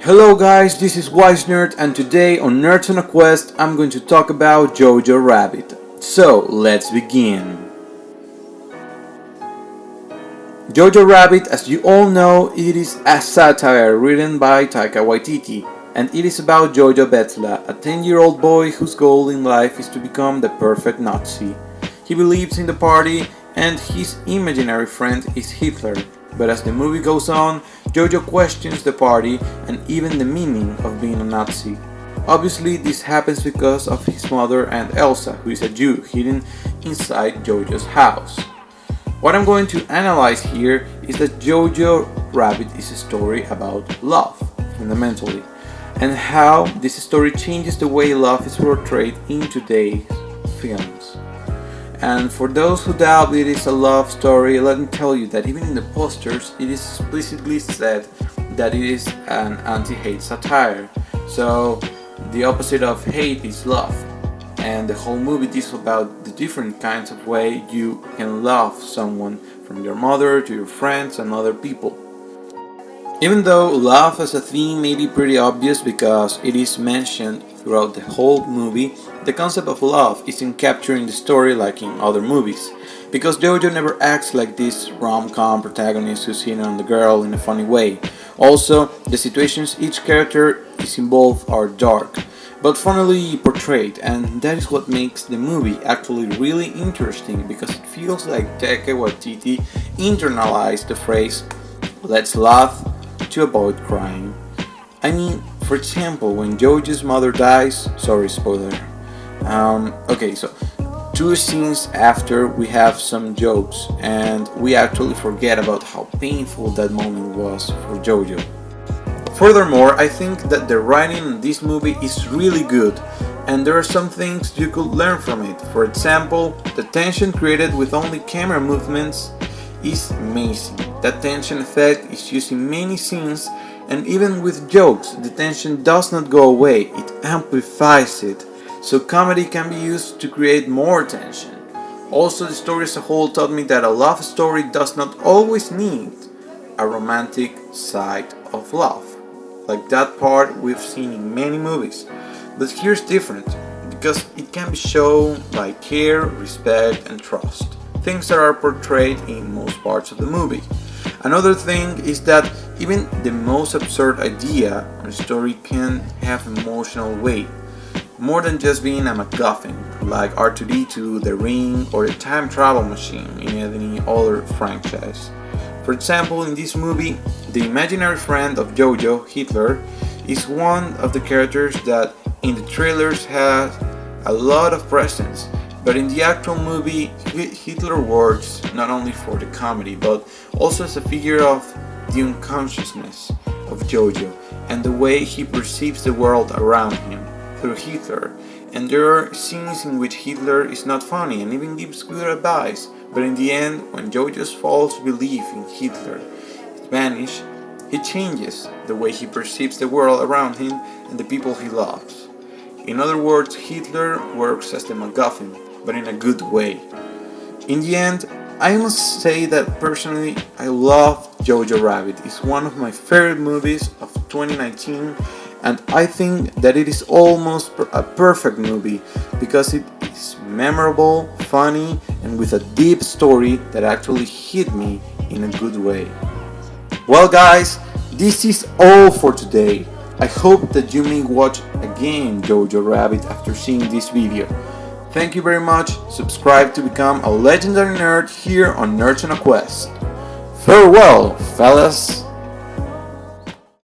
Hello guys, this is WiseNerd and today on Nerds on a Quest I'm going to talk about Jojo Rabbit. So, let's begin. Jojo Rabbit, as you all know, it is a satire written by Taika Waititi, and it is about Jojo Betzla, a 10-year-old boy whose goal in life is to become the perfect Nazi. He believes in the party and his imaginary friend is Hitler. But as the movie goes on, Jojo questions the party and even the meaning of being a Nazi. Obviously, this happens because of his mother and Elsa, who is a Jew hidden inside Jojo's house. What I'm going to analyze here is that Jojo Rabbit is a story about love, fundamentally, and how this story changes the way love is portrayed in today's films. And for those who doubt it is a love story, let me tell you that even in the posters it is explicitly said that it is an anti-hate satire. So the opposite of hate is love. And the whole movie is about the different kinds of way you can love someone, from your mother to your friends and other people. Even though love as a theme may be pretty obvious because it is mentioned throughout the whole movie, the concept of love isn't captured in the story like in other movies, because Jojo never acts like this rom-com protagonist who's hitting on the girl in a funny way. Also, the situations each character is involved are dark, but funnily portrayed, and that is what makes the movie actually really interesting, because it feels like Taika Waititi internalized the phrase "let's laugh" to avoid crying. I mean, for example, when Jojo's mother dies, sorry spoiler. So 2 scenes after we have some jokes and we actually forget about how painful that moment was for Jojo. Furthermore, I think that the writing in this movie is really good and there are some things you could learn from it. For example, the tension created with only camera movements is amazing. That tension effect is used in many scenes, and even with jokes, the tension does not go away, it amplifies it. So comedy can be used to create more tension. Also, the story as a whole taught me that a love story does not always need a romantic side of love, like that part we've seen in many movies. But here's different, because it can be shown by care, respect and trust, things that are portrayed in most parts of the movie. Another thing is that even the most absurd idea or story can have emotional weight, more than just being a MacGuffin, like R2-D2, The Ring, or the time travel machine in any other franchise. For example, in this movie, the imaginary friend of Jojo, Hitler, is one of the characters that in the trailers has a lot of presence. But in the actual movie, Hitler works not only for the comedy, but also as a figure of the unconsciousness of Jojo and the way he perceives the world around him through Hitler. And there are scenes in which Hitler is not funny and even gives good advice, but in the end, when Jojo's false belief in Hitler vanishes, he changes the way he perceives the world around him and the people he loves. In other words, Hitler works as the MacGuffin, but in a good way. In the end, I must say that personally I love Jojo Rabbit. It's one of my favorite movies of 2019, and I think that it is almost a perfect movie because it is memorable, funny, and with a deep story that actually hit me in a good way. Well guys, this is all for today. I hope that you may watch again Jojo Rabbit after seeing this video. Thank you very much. Subscribe to become a legendary nerd here on Nerds on a Quest. Farewell, fellas!